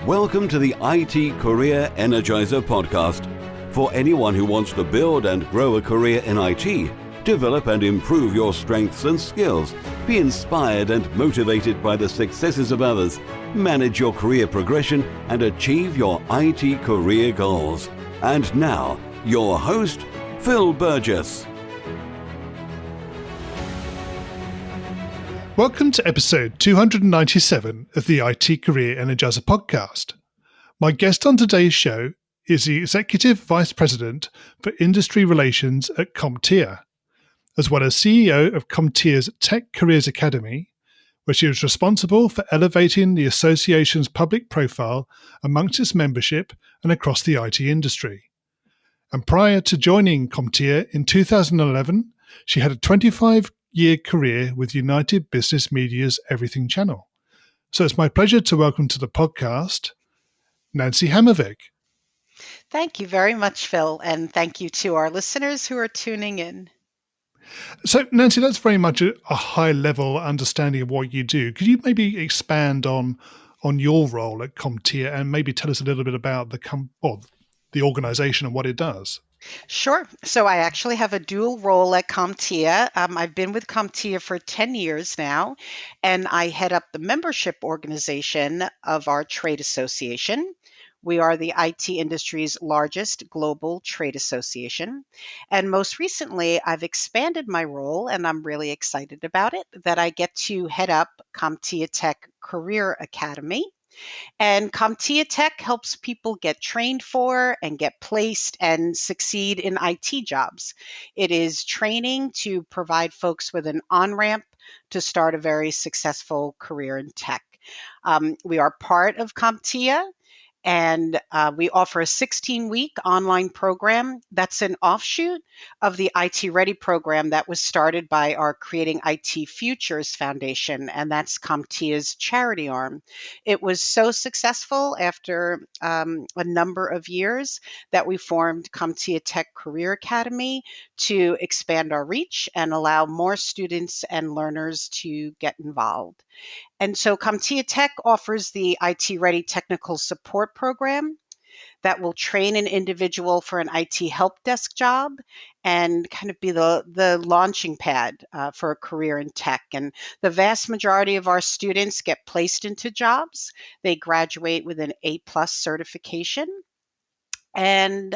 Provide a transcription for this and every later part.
Welcome to the IT Career Energizer podcast. For anyone who wants to build and grow a career in IT, develop and improve your strengths and skills, be inspired and motivated by the successes of others, manage your career progression, and achieve your IT career goals. And now, your host, Phil Burgess. Welcome to episode 297 of the IT Career Energizer podcast. My guest on today's show is the Executive Vice President for Industry Relations at CompTIA, as well as CEO of CompTIA's Tech Careers Academy, where she is responsible for elevating the association's public profile amongst its membership and across the IT industry. And prior to joining CompTIA in 2011, she had a 25-year career with United Business Media's Everything Channel. So it's my pleasure to welcome to the podcast, Nancy Hammervik. Thank you very much, Phil, and thank you to our listeners who are tuning in. So, Nancy, that's very much a high-level understanding of what you do. Could you maybe expand on your role at CompTIA and maybe tell us a little bit about the organization and what it does? Sure. So I actually have a dual role at CompTIA. I've been with CompTIA for 10 years now, and I head up the membership organization of our trade association. We are the IT industry's largest global trade association. And most recently, I've expanded my role, and I'm really excited about it, that I get to head up CompTIA Tech Career Academy. And CompTIA Tech helps people get trained for and get placed and succeed in IT jobs. It is training to provide folks with an on-ramp to start a very successful career in tech. We are part of CompTIA, and we offer a 16-week online program that's an offshoot of the IT Ready program that was started by our Creating IT Futures Foundation, and that's CompTIA's charity arm. It was so successful after a number of years that we formed CompTIA Tech Career Academy to expand our reach and allow more students and learners to get involved. And so CompTIA Tech offers the IT Ready Technical Support Program that will train an individual for an IT help desk job and kind of be the launching pad for a career in tech. And the vast majority of our students get placed into jobs. They graduate with an A+ certification, and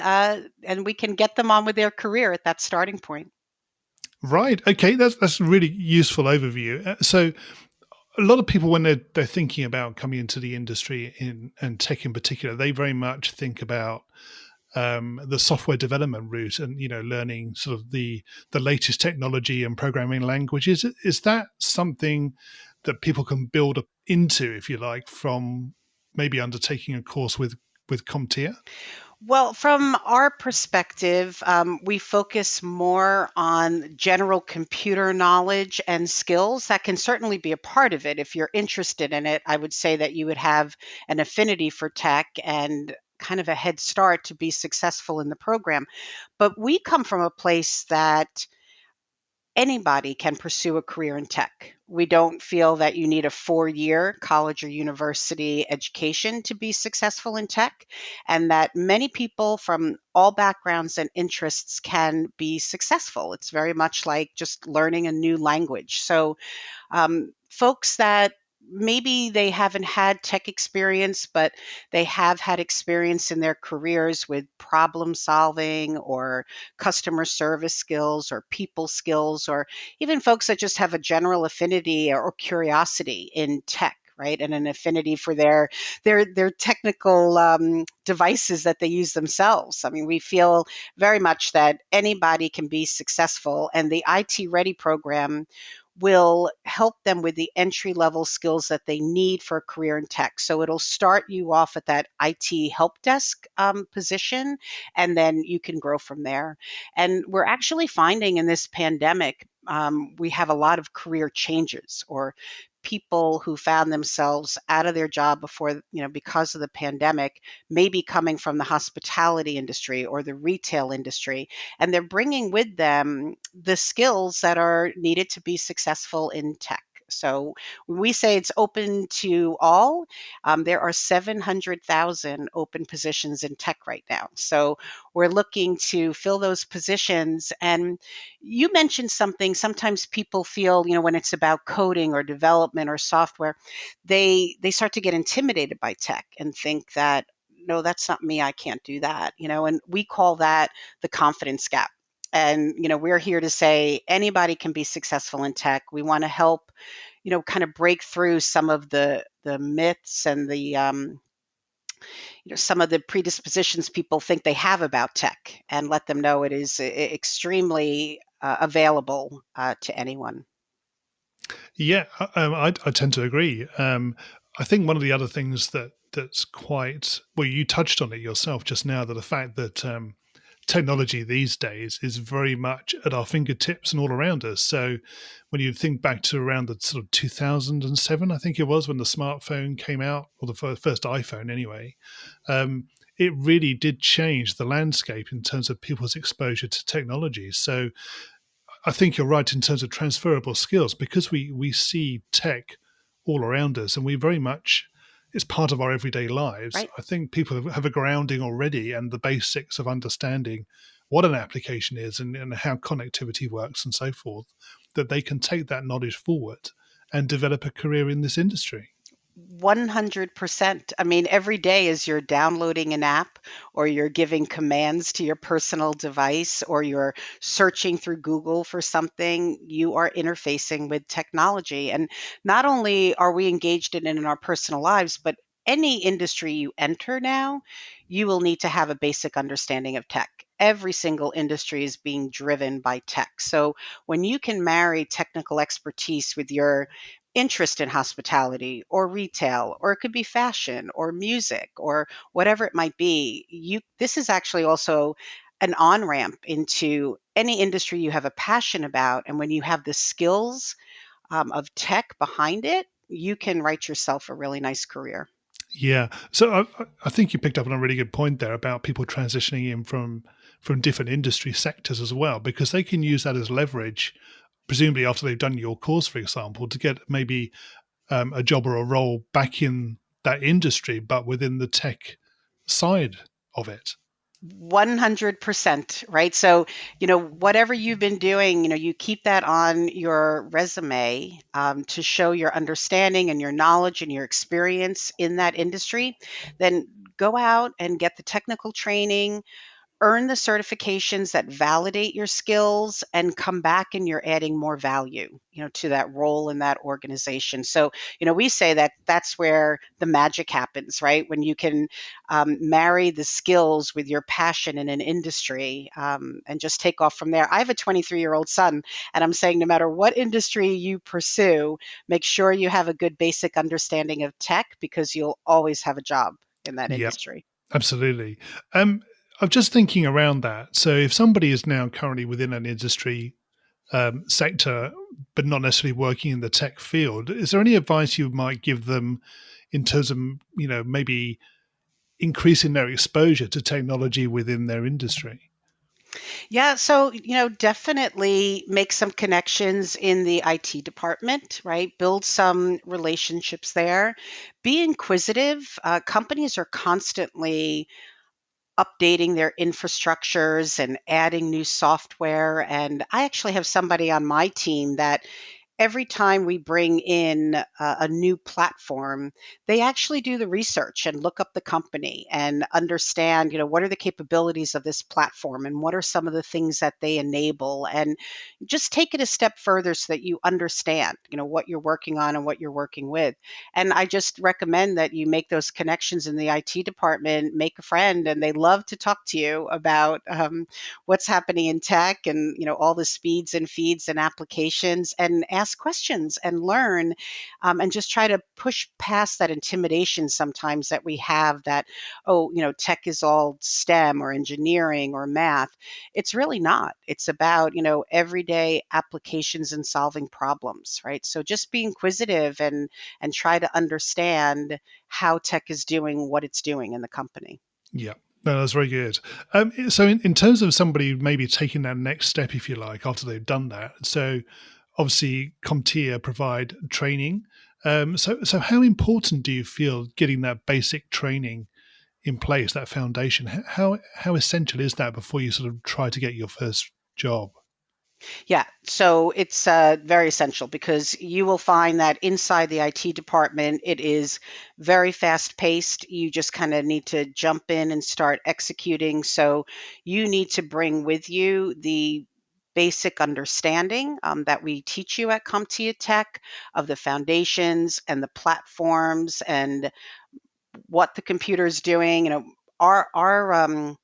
we can get them on with their career at that starting point. Right. Okay. That's a really useful overview. So a lot of people, when they're thinking about coming into the industry and tech in particular, they very much think about the software development route and learning sort of the latest technology and programming languages. Is that something that people can build up into, if you like, from maybe undertaking a course with CompTIA? Well, from our perspective, we focus more on general computer knowledge and skills. That can certainly be a part of it. If you're interested in it, I would say that you would have an affinity for tech and kind of a head start to be successful in the program. But we come from a place that anybody can pursue a career in tech. We don't feel that you need a 4-year college or university education to be successful in tech, and that many people from all backgrounds and interests can be successful. It's very much like just learning a new language. So folks that maybe they haven't had tech experience, but they have had experience in their careers with problem solving or customer service skills or people skills, or even folks that just have a general affinity or curiosity in tech, right? And an affinity for their technical devices that they use themselves. I mean, we feel very much that anybody can be successful, and the IT Ready program will help them with the entry-level skills that they need for a career in tech. So it'll start you off at that IT help desk position, and then you can grow from there. And we're actually finding in this pandemic, we have a lot of career changes, or people who found themselves out of their job before, because of the pandemic, maybe coming from the hospitality industry or the retail industry, and they're bringing with them the skills that are needed to be successful in tech. So when we say it's open to all, there are 700,000 open positions in tech right now. So we're looking to fill those positions. And you mentioned something, sometimes people feel, when it's about coding or development or software, they start to get intimidated by tech and think that, no, that's not me, I can't do that, and we call that the confidence gap. And we're here to say anybody can be successful in tech. We want to help, kind of break through some of the myths and the some of the predispositions people think they have about tech, and let them know it is extremely available to anyone. Yeah, I tend to agree. I think one of the other things that's quite well, you touched on it yourself just now, that the fact that technology these days is very much at our fingertips and all around us. So when you think back to around the sort of 2007, I think it was, when the smartphone came out, or the first iPhone anyway, it really did change the landscape in terms of people's exposure to technology. So I think you're right in terms of transferable skills, because we see tech all around us, and we very much, it's part of our everyday lives. Right. I think people have a grounding already and the basics of understanding what an application is, and how connectivity works and so forth, that they can take that knowledge forward and develop a career in this industry. 100%. I mean, every day as you're downloading an app, or you're giving commands to your personal device, or you're searching through Google for something, you are interfacing with technology. And not only are we engaged in our personal lives, but any industry you enter now, you will need to have a basic understanding of tech. Every single industry is being driven by tech. So when you can marry technical expertise with your interest in hospitality or retail, or it could be fashion or music or whatever it might be, this is actually also an on-ramp into any industry you have a passion about. And when you have the skills of tech behind it, you can write yourself a really nice career. Yeah. So I think you picked up on a really good point there about people transitioning in from different industry sectors as well, because they can use that as leverage, presumably after they've done your course, for example, to get maybe a job or a role back in that industry, but within the tech side of it. 100%, right? So, whatever you've been doing, you keep that on your resume to show your understanding and your knowledge and your experience in that industry. Then go out and get the technical training, earn the certifications that validate your skills, and come back and you're adding more value, to that role in that organization. So, we say that that's where the magic happens, right? When you can marry the skills with your passion in an industry, and just take off from there. I have a 23-year-old son, and I'm saying no matter what industry you pursue, make sure you have a good basic understanding of tech, because you'll always have a job in that Yep, industry. absolutely. I'm just thinking around that. So if somebody is now currently within an industry sector, but not necessarily working in the tech field, is there any advice you might give them in terms of, maybe increasing their exposure to technology within their industry? Yeah, so, definitely make some connections in the IT department, right? Build some relationships there. Be inquisitive. Companies are constantly updating their infrastructures and adding new software. And I actually have somebody on my team that every time we bring in a new platform, they actually do the research and look up the company and understand, what are the capabilities of this platform and what are some of the things that they enable, and just take it a step further so that you understand, what you're working on and what you're working with. And I just recommend that you make those connections in the IT department, make a friend, and they love to talk to you about what's happening in tech, and all the speeds and feeds and applications, and ask questions and learn, and just try to push past that intimidation sometimes that we have, that, oh, tech is all STEM or engineering or math. It's really not. It's about, everyday applications and solving problems, right? So just be inquisitive and try to understand how tech is doing what it's doing in the company. Yeah. No, that's very good. So in terms of somebody maybe taking that next step, if you like, after they've done that, so obviously, CompTIA provide training. So how important do you feel getting that basic training in place, that foundation? How essential is that before you sort of try to get your first job? Yeah, so it's very essential because you will find that inside the IT department, it is very fast paced. You just kind of need to jump in and start executing. So you need to bring with you the basic understanding that we teach you at CompTIA Tech of the foundations and the platforms and what the computer is doing. Our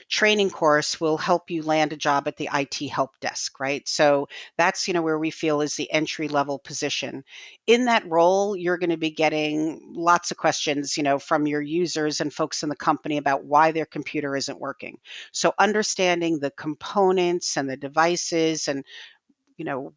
training course will help you land a job at the IT help desk, right? So that's where we feel is the entry level position. In that role, you're going to be getting lots of questions, from your users and folks in the company about why their computer isn't working. So understanding the components and the devices and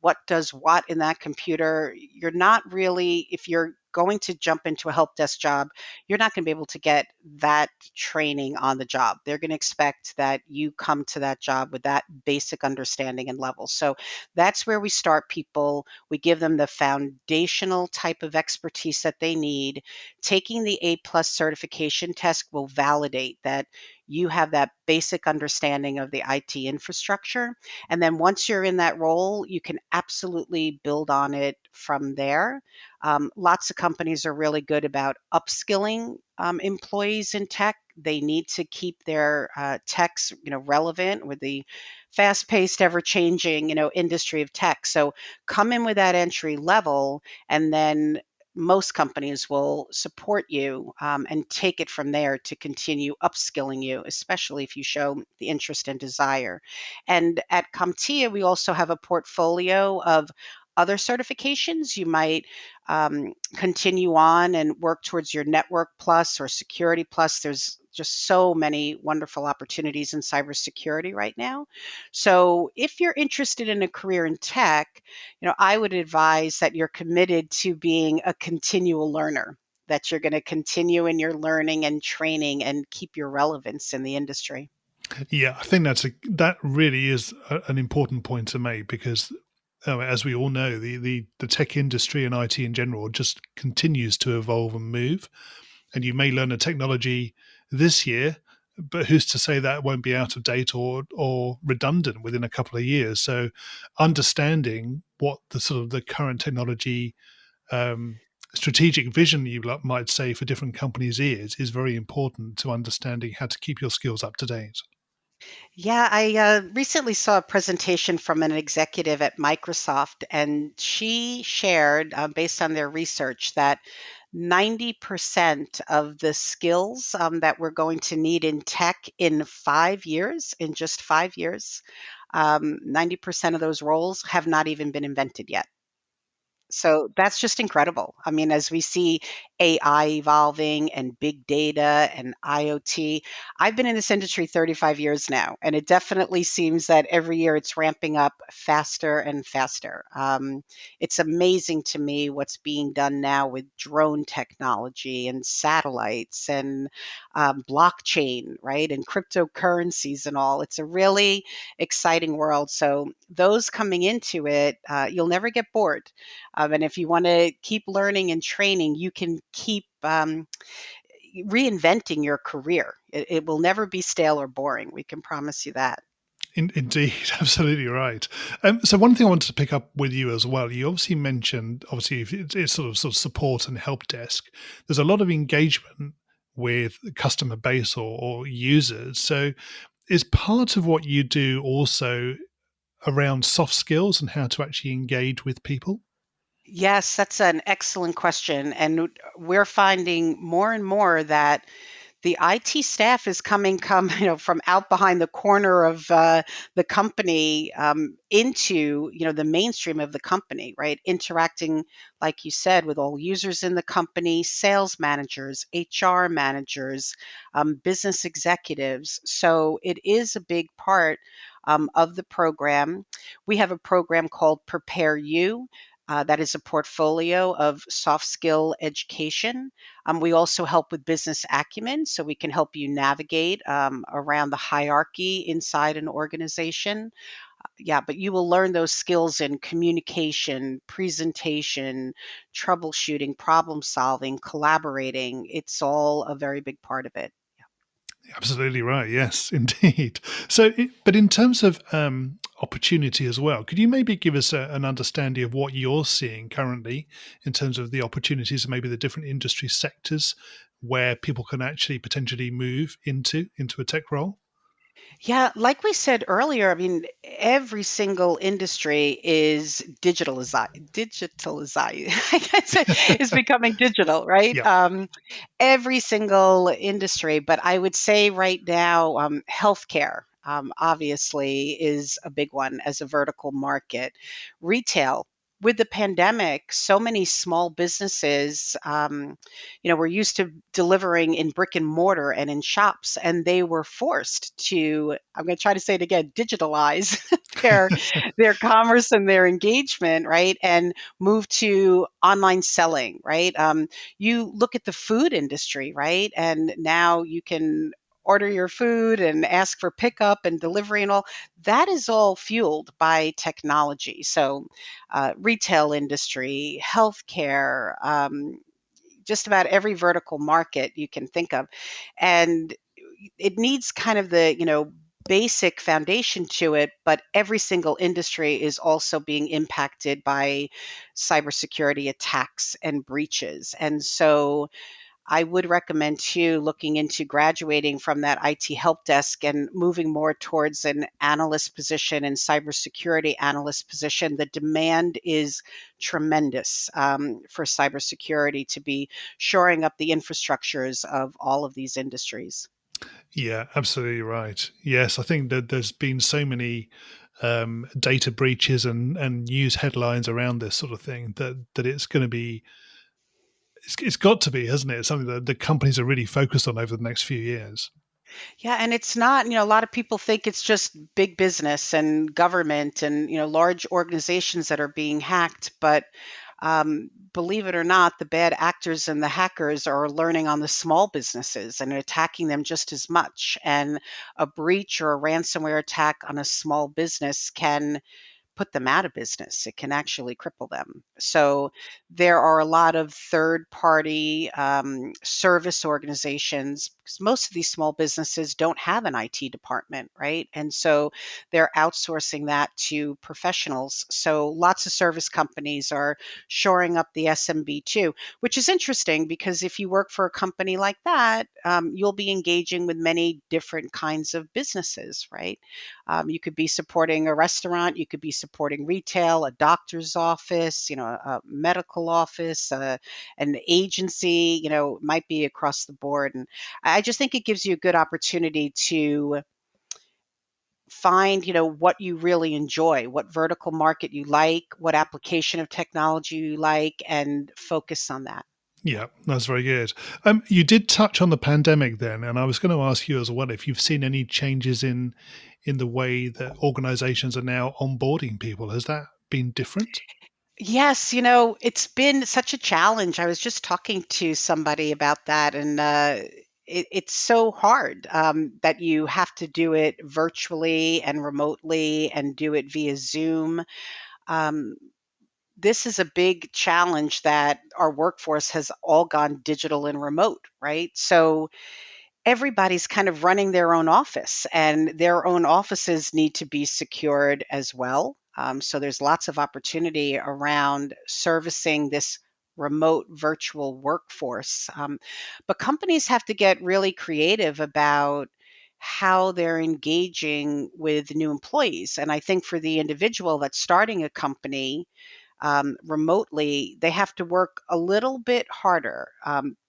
what does what in that computer. You're not really, if you're going to jump into a help desk job, you're not going to be able to get that training on the job. They're going to expect that you come to that job with that basic understanding and level. So that's where we start people. We give them the foundational type of expertise that they need. Taking the A+ certification test will validate that you have that basic understanding of the IT infrastructure, and then once you're in that role, you can absolutely build on it from there. Lots of companies are really good about upskilling employees in tech. They need to keep their techs, relevant with the fast-paced, ever-changing, industry of tech. So come in with that entry level, and then most companies will support you and take it from there to continue upskilling you, especially if you show the interest and desire. And at CompTIA, we also have a portfolio of other certifications. You might continue on and work towards your Network Plus or Security Plus. There's just so many wonderful opportunities in cybersecurity right now. So if you're interested in a career in tech, I would advise that you're committed to being a continual learner, that you're going to continue in your learning and training and keep your relevance in the industry. Yeah, I think that really is an important point to make because, as we all know, the tech industry and IT in general just continues to evolve and move. And you may learn a technology this year, but who's to say that won't be out of date or redundant within a couple of years? So, understanding what the sort of the current technology um, strategic vision might say for different companies is very important to understanding how to keep your skills up to date. Yeah, I recently saw a presentation from an executive at Microsoft, and she shared, based on their research, that 90% of the skills that we're going to need in tech in 5 years, in just 5 years, 90% of those roles have not even been invented yet. So that's just incredible. I mean, as we see AI evolving and big data and IoT, I've been in this industry 35 years now, and it definitely seems that every year it's ramping up faster and faster. It's amazing to me what's being done now with drone technology and satellites and blockchain, right? And cryptocurrencies and all. It's a really exciting world. So, those coming into it, you'll never get bored. And if you want to keep learning and training, you can keep reinventing your career. It will never be stale or boring. We can promise you that. Indeed, absolutely right. So one thing I wanted to pick up with you as well, you obviously mentioned, obviously, if it's sort of support and help desk. There's a lot of engagement with the customer base or users. So is part of what you do also around soft skills and how to actually engage with people? Yes, that's an excellent question. And we're finding more and more that the IT staff is come, from out behind the corner of the company into, the mainstream of the company, right? Interacting, like you said, with all users in the company, sales managers, HR managers, business executives. So it is a big part of the program. We have a program called Prepare You. That is a portfolio of soft skill education. We also help with business acumen, so we can help you navigate around the hierarchy inside an organization. Yeah, but you will learn those skills in communication, presentation, troubleshooting, problem solving, collaborating. It's all a very big part of it. Absolutely right. Yes, indeed. But in terms of opportunity as well, could you maybe give us an understanding of what you're seeing currently in terms of the opportunities and maybe the different industry sectors where people can actually potentially move into a tech role? Yeah, like we said earlier, I mean, every single industry is digitalizing, I guess is becoming digital, right? Yeah. Every single industry, but I would say right now, healthcare obviously is a big one as a vertical market. Retail. With the pandemic, so many small businesses, were used to delivering in brick and mortar and in shops, and they were forced to, I'm going to try to say it again, digitalize their their commerce and their engagement, right? And move to online selling, right? You look at the food industry, right? And now you can order your food and ask for pickup and delivery and all. That is all fueled by technology. So, retail industry, healthcare, just about every vertical market you can think of. And it needs kind of the, basic foundation to it, but every single industry is also being impacted by cybersecurity attacks and breaches. And so I would recommend too looking into graduating from that IT help desk and moving more towards an analyst position and cybersecurity analyst position. The demand is tremendous for cybersecurity to be shoring up the infrastructures of all of these industries. Yeah, absolutely right. Yes, I think that there's been so many data breaches and news headlines around this sort of thing that it's going to be it's got to be, hasn't it? It's something that the companies are really focused on over the next few years. Yeah, and it's not, a lot of people think it's just big business and government and, large organizations that are being hacked. But believe it or not, the bad actors and the hackers are learning on the small businesses and attacking them just as much. And a breach or a ransomware attack on a small business can put them out of business. It can actually cripple them. So there are a lot of third party service organizations because most of these small businesses don't have an IT department, right? And so they're outsourcing that to professionals. So lots of service companies are shoring up the SMB too, which is interesting because if you work for a company like that, you'll be engaging with many different kinds of businesses, right? You could be supporting a restaurant, you could be supporting retail, a doctor's office, a medical office, an agency, might be across the board. And I just think it gives you a good opportunity to find, what you really enjoy, what vertical market you like, what application of technology you like, and focus on that. Yeah, that's very good. You did touch on the pandemic then, and I was going to ask you as well if you've seen any changes in the way that organizations are now onboarding people. Has that been different? Yes, it's been such a challenge. I was just talking to somebody about that, and it's so hard that you have to do it virtually and remotely and do it via Zoom. Um, this is a big challenge that our workforce has all gone digital and remote, right? So everybody's kind of running their own office, and their own offices need to be secured as well. So there's lots of opportunity around servicing this remote virtual workforce. But companies have to get really creative about how they're engaging with new employees. And I think for the individual that's starting a company, remotely, they have to work a little bit harder.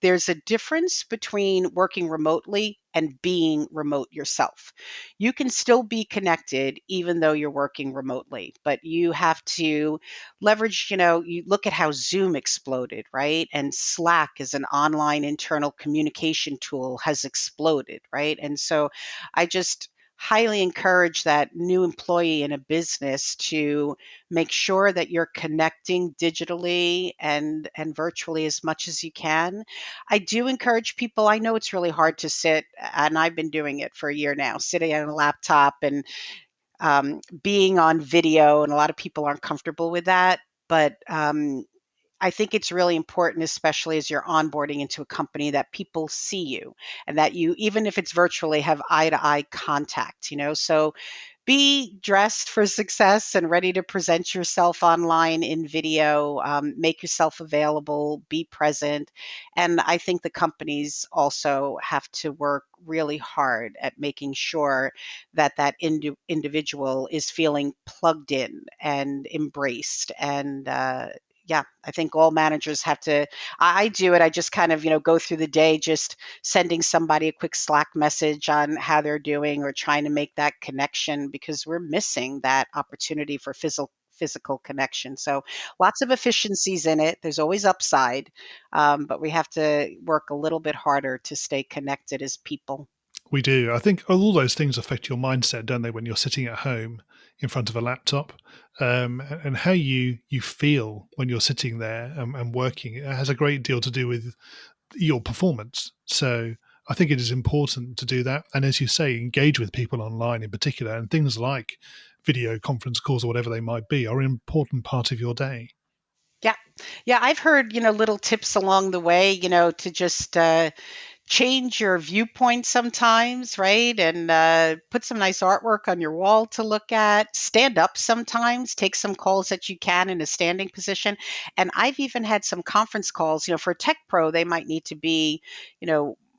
There's a difference between working remotely and being remote yourself. You can still be connected even though you're working remotely, but you have to leverage, you look at how Zoom exploded, right? And Slack as an online internal communication tool has exploded, right? And so I just highly encourage that new employee in a business to make sure that you're connecting digitally and virtually as much as you can. I do encourage people. I know it's really hard to sit, and I've been doing it for a year now, sitting on a laptop and being on video, and a lot of people aren't comfortable with that. But I think it's really important, especially as you're onboarding into a company, that people see you and that you, even if it's virtually, have eye to eye contact, So be dressed for success and ready to present yourself online in video. Make yourself available, be present. And I think the companies also have to work really hard at making sure that individual is feeling plugged in and embraced. And yeah, I think all managers have to. I do it. I just kind of, go through the day just sending somebody a quick Slack message on how they're doing or trying to make that connection, because we're missing that opportunity for physical connection. So lots of efficiencies in it. There's always upside, but we have to work a little bit harder to stay connected as people. We do. I think all those things affect your mindset, don't they, when you're sitting at home in front of a laptop, and how you feel when you're sitting there and working. It has a great deal to do with your performance. So I think it is important to do that. And as you say, engage with people online in particular, and things like video conference calls or whatever they might be are an important part of your day. Yeah. Yeah. I've heard, little tips along the way, to just change your viewpoint sometimes, right? And put some nice artwork on your wall to look at. Stand up sometimes, take some calls that you can in a standing position. And I've even had some conference calls, for a tech pro, they might need to be,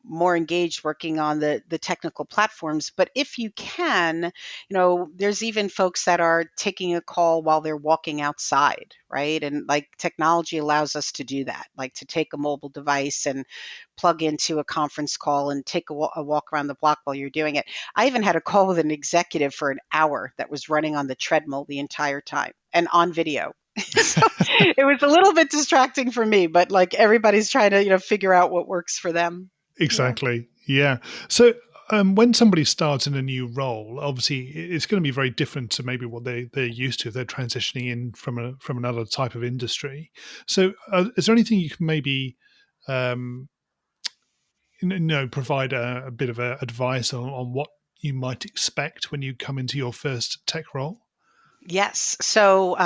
more engaged working on the technical platforms. But if you can, there's even folks that are taking a call while they're walking outside, right? And like technology allows us to do that, like to take a mobile device and plug into a conference call and take a walk around the block while you're doing it. I even had a call with an executive for an hour that was running on the treadmill the entire time and on video. So it was a little bit distracting for me, but like everybody's trying to, figure out what works for them. Yeah. Exactly. Yeah. So when somebody starts in a new role, obviously it's going to be very different to maybe what they're used to if they're transitioning in from another type of industry. So is there anything you can maybe um, provide a bit of advice on what you might expect when you come into your first tech role? Yes. So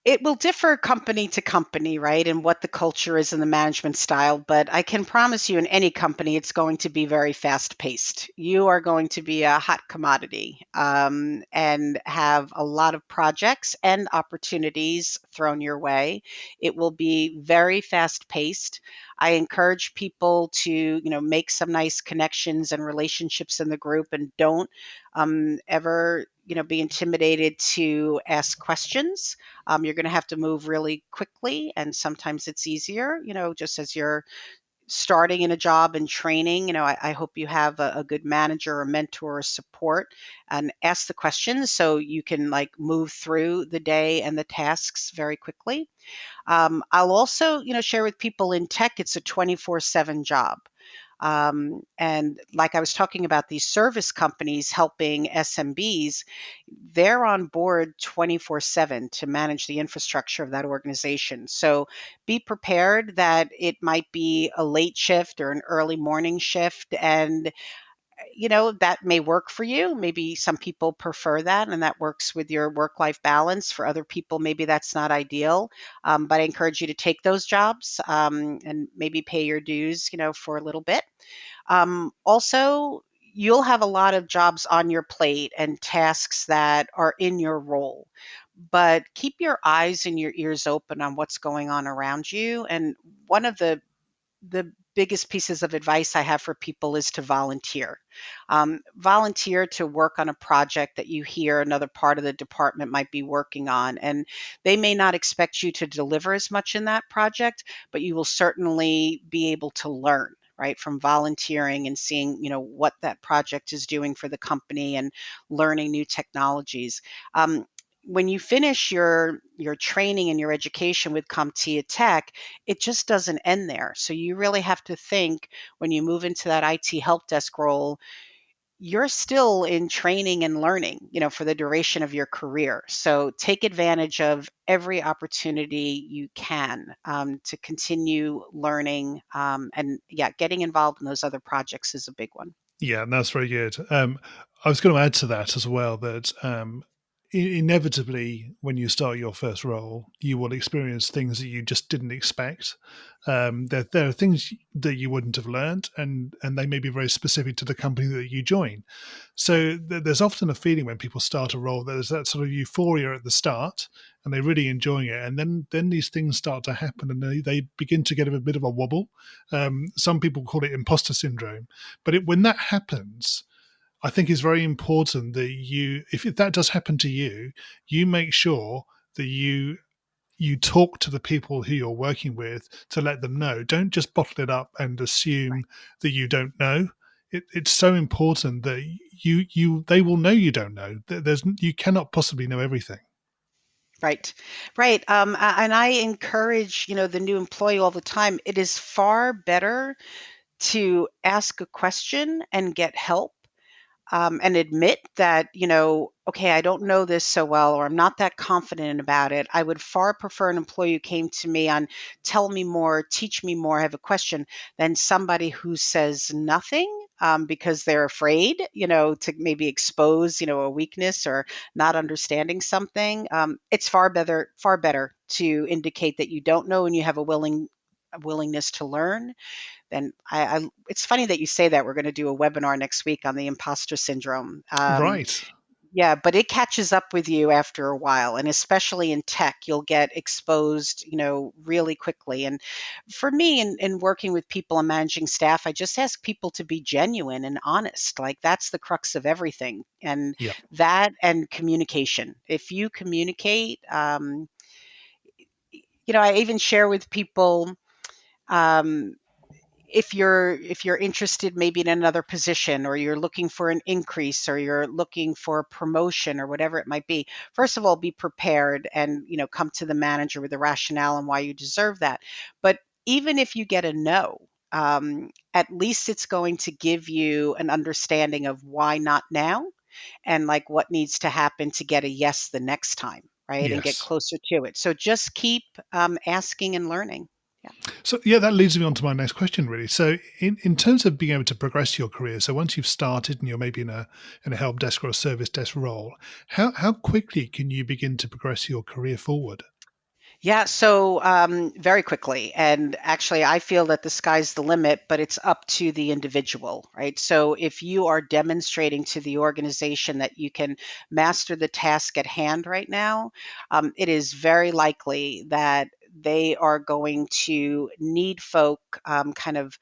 it will differ company to company, right? And what the culture is and the management style. But I can promise you, in any company, it's going to be very fast paced. You are going to be a hot commodity, and have a lot of projects and opportunities thrown your way. It will be very fast paced. I encourage people to, make some nice connections and relationships in the group, and don't ever, be intimidated to ask questions. You're going to have to move really quickly, and sometimes it's easier, just as you're starting in a job and training. I hope you have a good manager or mentor or support, and ask the questions so you can like move through the day and the tasks very quickly. I'll also, share with people in tech, it's a 24/7 job. And like I was talking about these service companies helping SMBs, they're on board 24/7 to manage the infrastructure of that organization. So be prepared that it might be a late shift or an early morning shift. And that may work for you. Maybe some people prefer that, and that works with your work life balance. For other people, maybe that's not ideal. But I encourage you to take those jobs, and maybe pay your dues, for a little bit. Also, you'll have a lot of jobs on your plate and tasks that are in your role. But keep your eyes and your ears open on what's going on around you. And one of the biggest pieces of advice I have for people is to volunteer. Volunteer to work on a project that you hear another part of the department might be working on. And they may not expect you to deliver as much in that project, but you will certainly be able to learn, right, from volunteering and seeing, what that project is doing for the company and learning new technologies. When you finish your training and your education with CompTIA Tech, it just doesn't end there. So you really have to think, when you move into that IT help desk role, you're still in training and learning, for the duration of your career. So take advantage of every opportunity you can, to continue learning. And yeah, getting involved in those other projects is a big one. Yeah, and that's very good. I was going to add to that as well that inevitably, when you start your first role, you will experience things that you just didn't expect. There are things that you wouldn't have learned, and they may be very specific to the company that you join. Right. So there's often a feeling when people start a role, there's that sort of euphoria at the start, and they're really enjoying it, and then these things start to happen, and they begin to get a bit of a wobble. Some people call it imposter syndrome, but when that happens, I think it's very important that if that does happen to you, you make sure that you talk to the people who you're working with to let them know. Don't just bottle it up and assume that you don't know. It's so important that they will know you don't know. You cannot possibly know everything. Right, right. And I encourage, the new employee all the time. It is far better to ask a question and get help, and admit that, okay, I don't know this so well, or I'm not that confident about it. I would far prefer an employee who came to me on tell me more, teach me more, I have a question, than somebody who says nothing. Because they're afraid, to maybe expose, a weakness or not understanding something. It's far better to indicate that you don't know and you have a willingness to learn. And it's funny that you say that. We're going to do a webinar next week on the imposter syndrome. Right. Yeah, but it catches up with you after a while, and especially in tech, you'll get exposed, really quickly. And for me, in working with people and managing staff, I just ask people to be genuine and honest. Like that's the crux of everything, and Yeah. that and communication. If you communicate, I even share with people. Um, if you're interested maybe in another position, or you're looking for an increase, or you're looking for a promotion, or whatever it might be, first of all, be prepared and come to the manager with a rationale and why you deserve that. But even if you get a no, at least it's going to give you an understanding of why not now, and like what needs to happen to get a yes the next time, right, and get Yes. closer to it. So just keep asking and learning. Yeah. So yeah, that leads me on to my next question, really. So in terms of being able to progress your career, so once you've started and you're maybe in a help desk or a service desk role, how quickly can you begin to progress your career forward? Yeah, so very quickly. And actually, I feel that the sky's the limit, but it's up to the individual, right? So if you are demonstrating to the organization that you can master the task at hand right now, it is very likely that they are going to need folk kind of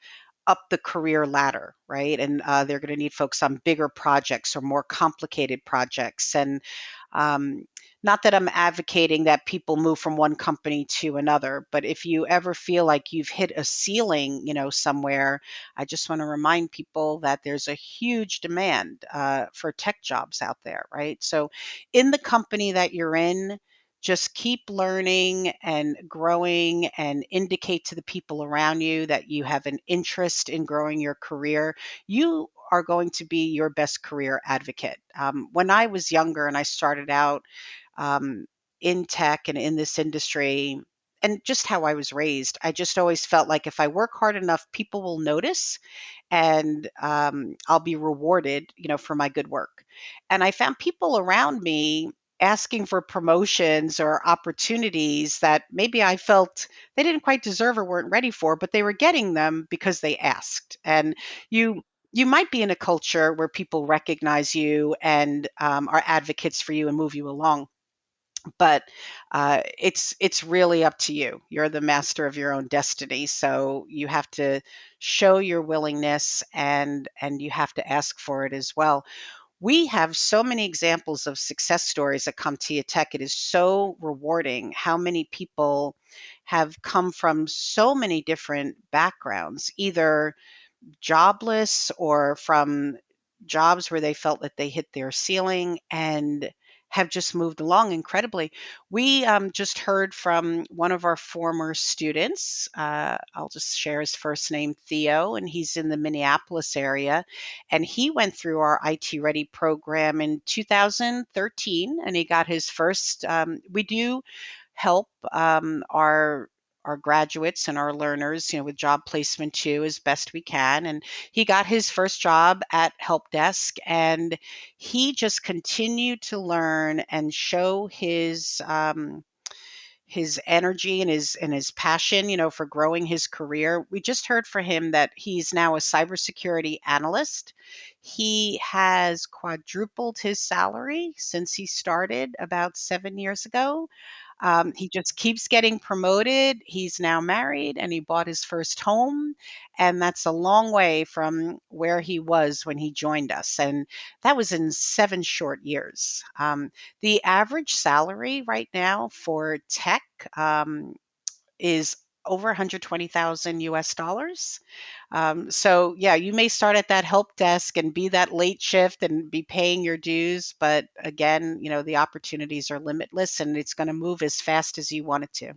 up the career ladder, right? And they're going to need folks on bigger projects or more complicated projects. And um, not that I'm advocating that people move from one company to another, but if you ever feel like you've hit a ceiling, somewhere, I just want to remind people that there's a huge demand for tech jobs out there, right? So, in the company that you're in, just keep learning and growing and indicate to the people around you that you have an interest in growing your career. You are going to be your best career advocate. When I was younger and I started out, um, in tech and in this industry, and just how I was raised, I just always felt like if I work hard enough, people will notice, and I'll be rewarded, for my good work. And I found people around me asking for promotions or opportunities that maybe I felt they didn't quite deserve or weren't ready for, but they were getting them because they asked. And you might be in a culture where people recognize you and are advocates for you and move you along, but it's really up to you. You're the master of your own destiny, so you have to show your willingness, and you have to ask for it as well. We have so many examples of success stories at CompTIA Tech. It is so rewarding how many people have come from so many different backgrounds, either jobless or from jobs where they felt that they hit their ceiling, and have just moved along incredibly. We just heard from one of our former students. I'll just share his first name, Theo, and he's in the Minneapolis area. And he went through our IT Ready program in 2013, and he got his first. We do help our our graduates and our learners, with job placement too, as best we can. And he got his first job at Help Desk, and he just continued to learn and show his energy and his passion, for growing his career. We just heard from him that he's now a cybersecurity analyst. He has quadrupled his salary since he started about 7 years ago. He just keeps getting promoted. He's now married and he bought his first home. And that's a long way from where he was when he joined us. And that was in 7 short years. The average salary right now for tech is over 120,000 US dollars. So yeah, you may start at that help desk and be that late shift and be paying your dues, but again, the opportunities are limitless and it's going to move as fast as you want it to.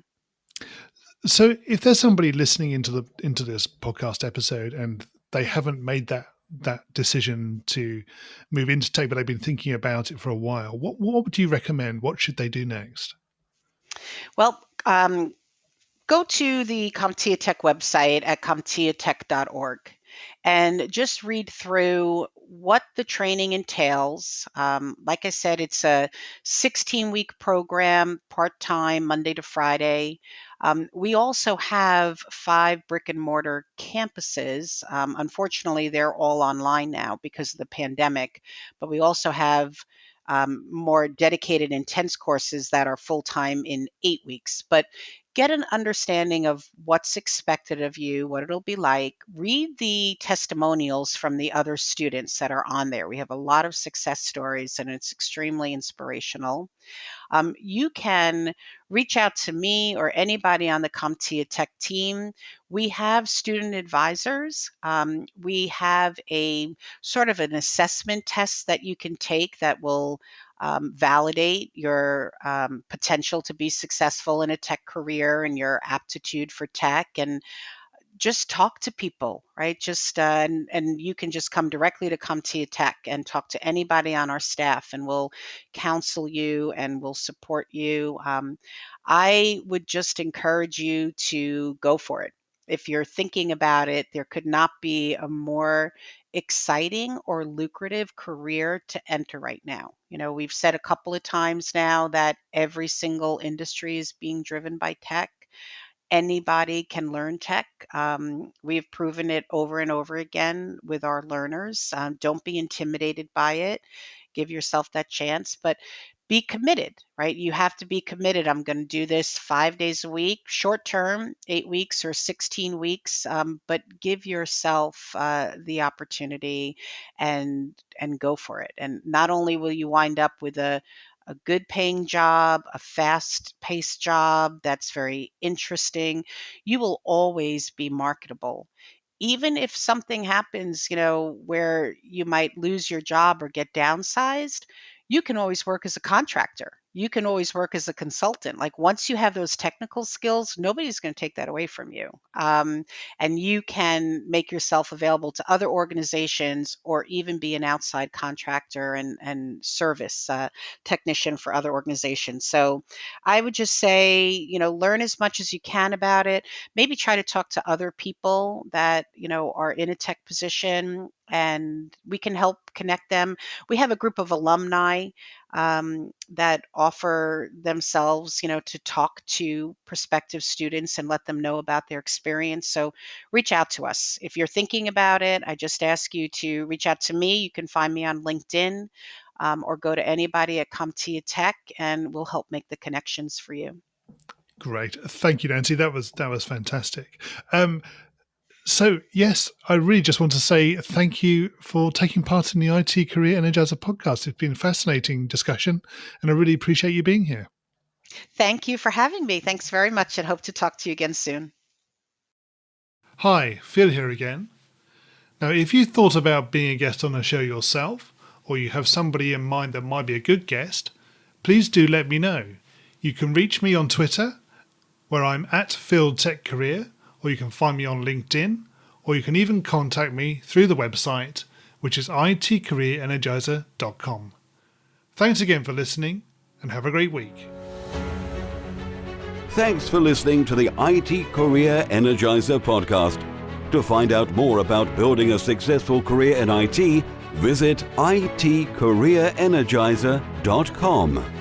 So if there's somebody listening into this podcast episode and they haven't made that decision to move into tech, but they've been thinking about it for a while, what would you recommend? What should they do next? Well, go to the CompTIA Tech website at comptiatech.org and just read through what the training entails. Like I said, it's a 16-week program, part-time, Monday to Friday. We also have 5 brick and mortar campuses. Unfortunately, they're all online now because of the pandemic, but we also have more dedicated intense courses that are full-time in 8 weeks. But get an understanding of what's expected of you, what it'll be like. Read the testimonials from the other students that are on there. We have a lot of success stories and it's extremely inspirational. You can reach out to me or anybody on the CompTIA Tech team. We have student advisors. We have a sort of an assessment test that you can take that will validate your potential to be successful in a tech career and your aptitude for tech. And just talk to people, right? And you can just come directly to CompTIA Tech and talk to anybody on our staff, and we'll counsel you and we'll support you. I would just encourage you to go for it. If you're thinking about it, there could not be a more exciting or lucrative career to enter right now. We've said a couple of times now that every single industry is being driven by tech. Anybody can learn tech. We've proven it over and over again with our learners. Don't be intimidated by it. Give yourself that chance, but be committed, right? You have to be committed. I'm going to do this 5 days a week, short term, 8 weeks or 16 weeks, but give yourself the opportunity and go for it. And not only will you wind up with a good paying job, a fast paced job that's very interesting, you will always be marketable. Even if something happens, where you might lose your job or get downsized, you can always work as a contractor. You can always work as a consultant. Like once you have those technical skills, nobody's going to take that away from you. And you can make yourself available to other organizations or even be an outside contractor and service technician for other organizations. So I would just say, learn as much as you can about it. Maybe try to talk to other people that, are in a tech position and we can help connect them. We have a group of alumni that offer themselves, to talk to prospective students and let them know about their experience. So reach out to us. If you're thinking about it, I just ask you to reach out to me. You can find me on LinkedIn or go to anybody at CompTIA Tech and we'll help make the connections for you. Great. Thank you, Nancy. That was fantastic. So, yes, I really just want to say thank you for taking part in the IT Career Energizer podcast. It's been a fascinating discussion, and I really appreciate you being here. Thank you for having me. Thanks very much, and hope to talk to you again soon. Hi, Phil here again. Now, if you thought about being a guest on the show yourself, or you have somebody in mind that might be a good guest, please do let me know. You can reach me on Twitter, where I'm at PhilTechCareer, or you can find me on LinkedIn, or you can even contact me through the website, which is itcareerenergizer.com. Thanks again for listening, and have a great week. Thanks for listening to the IT Career Energizer podcast. To find out more about building a successful career in IT, visit itcareerenergizer.com.